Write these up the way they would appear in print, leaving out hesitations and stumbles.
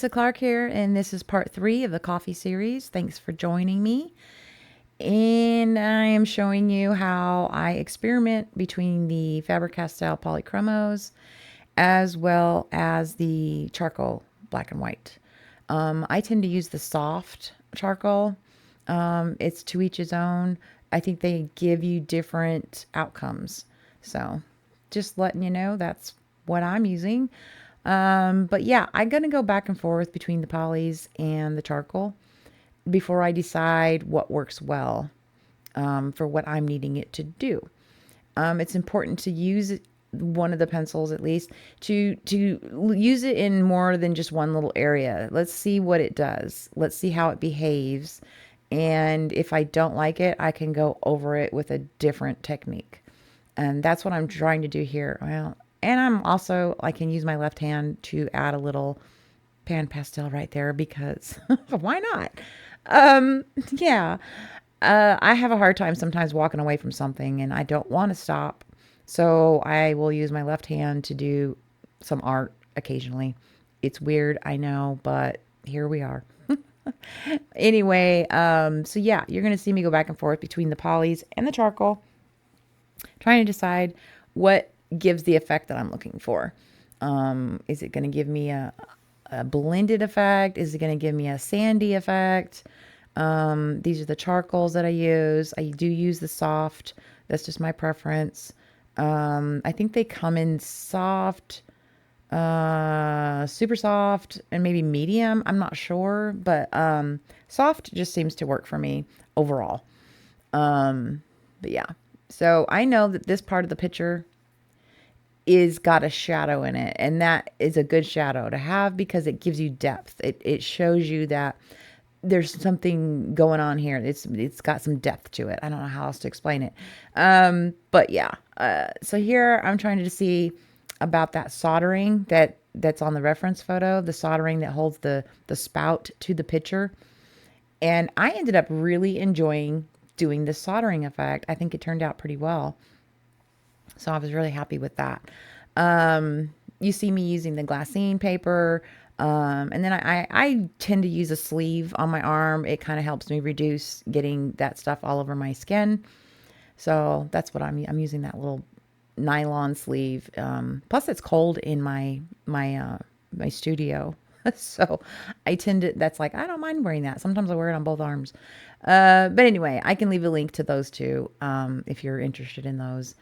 Lisa Clark here, and this is part 3 of the coffee series. Thanks for joining me. And I am showing you how I experiment between the Faber-Castell Polychromos as well as the charcoal black and white. I tend to use the soft charcoal. It's to each his own. I think they give you different outcomes. So just letting you know that's what I'm using. But yeah, I'm going to go back and forth between the polys and the charcoal before I decide what works well for what I'm needing it to do. It's important to use one of the pencils at least to use it in more than just one little area. Let's see what it does. Let's see how it behaves. And if I don't like it, I can go over it with a different technique. And that's what I'm trying to do here. Well, and I can use my left hand to add a little pan pastel right there because why not? Yeah. I have a hard time sometimes walking away from something and I don't want to stop. So I will use my left hand to do some art occasionally. It's weird, I know, but here we are. Anyway, so yeah, you're going to see me go back and forth between the polys and the charcoal, trying to decide what gives the effect that I'm looking for. Is it going to give me a blended effect? Is it going to give me a sandy effect? These are the charcoals that I use. I do use the soft. That's just my preference. I think they come in soft, super soft, and maybe medium. I'm not sure, but soft just seems to work for me overall. But yeah, so I know that this part of the picture is got a shadow in it, and that is a good shadow to have because it gives you depth. It shows you that there's something going on here. It's got some depth to it. I don't know how else to explain it. But yeah. So here I'm trying to see about that soldering that's on the reference photo, the soldering that holds the spout to the picture. And I ended up really enjoying doing the soldering effect. I think it turned out pretty well. So I was really happy with that. You see me using the glassine paper. And then I tend to use a sleeve on my arm. It kind of helps me reduce getting that stuff all over my skin. So that's what I'm using, that little nylon sleeve. Plus it's cold in my studio. So I tend to, that's like, I don't mind wearing that. Sometimes I wear it on both arms. But anyway, I can leave a link to those two, if you're interested in those.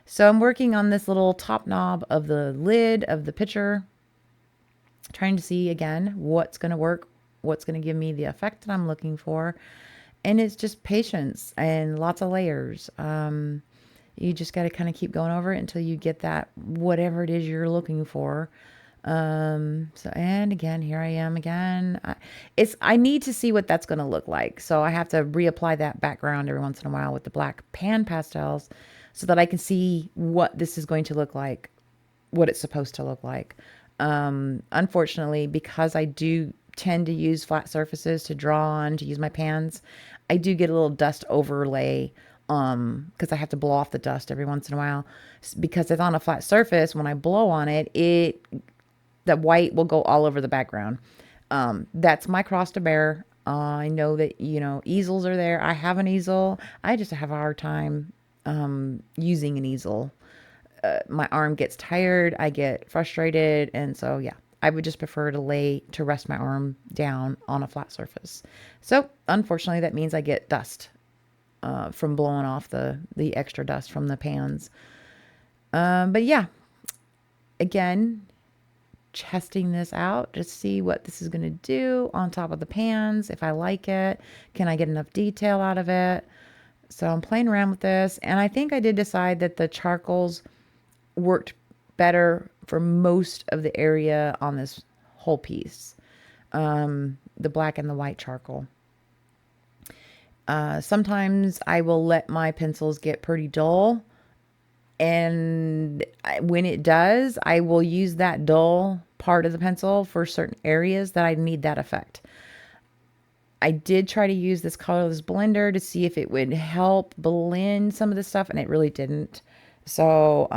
So I'm working on this little top knob of the lid of the pitcher, trying to see again what's going to work, what's going to give me the effect that I'm looking for. And it's just patience and lots of layers. You just got to kind of keep going over it until you get that whatever it is you're looking for. So, and again, here I am again. I need to see what that's going to look like. So I have to reapply that background every once in a while with the black pan pastels so that I can see what this is going to look like, what it's supposed to look like. Unfortunately, because I do tend to use flat surfaces to draw on, to use my pans, I do get a little dust overlay, because I have to blow off the dust every once in a while. Because it's on a flat surface, when I blow on it, the white will go all over the background. That's my cross to bear. I know that, easels are there. I have an easel. I just have a hard time using an easel. My arm gets tired, I get frustrated, and so yeah, I would just prefer to rest my arm down on a flat surface. So unfortunately, that means I get dust from blowing off the extra dust from the pans. But yeah, again, testing this out to see what this is going to do on top of the pans. If I like it, can I get enough detail out of it? So I'm playing around with this, and I think I did decide that the charcoals worked better for most of the area on this whole piece. The black and the white charcoal. Sometimes I will let my pencils get pretty dull, and when it does, I will use that dull part of the pencil for certain areas that I need that effect. I did try to use this colorless blender to see if it would help blend some of the stuff, and it really didn't. So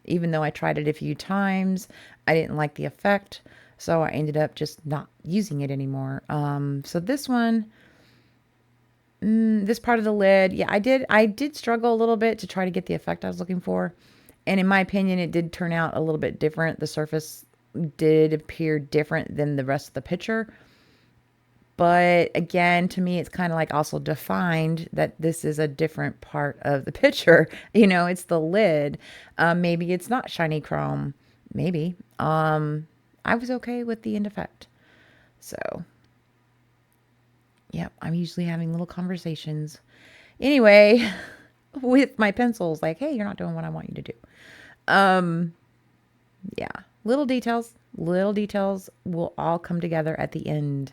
even though I tried it a few times, I didn't like the effect. So I ended up just not using it anymore. So this one, this part of the lid, yeah, I did struggle a little bit to try to get the effect I was looking for. And in my opinion, it did turn out a little bit different. The surface did appear different than the rest of the picture. But again, to me, it's kind of like also defined that this is a different part of the picture. It's the lid. Maybe it's not shiny chrome. Maybe. I was okay with the end effect. So, yeah, I'm usually having little conversations. Anyway, with my pencils, like, hey, you're not doing what I want you to do. Um, yeah, little details will all come together at the end.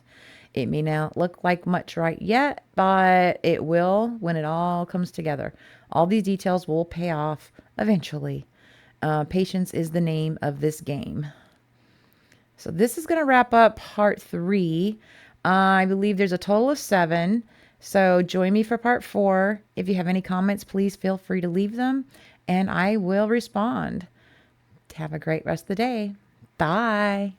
It may not look like much right yet, but it will when it all comes together. All these details will pay off eventually. Patience is the name of this game. So this is going to wrap up part 3. I believe there's a total of 7. So join me for part 4. If you have any comments, please feel free to leave them and I will respond. Have a great rest of the day. Bye.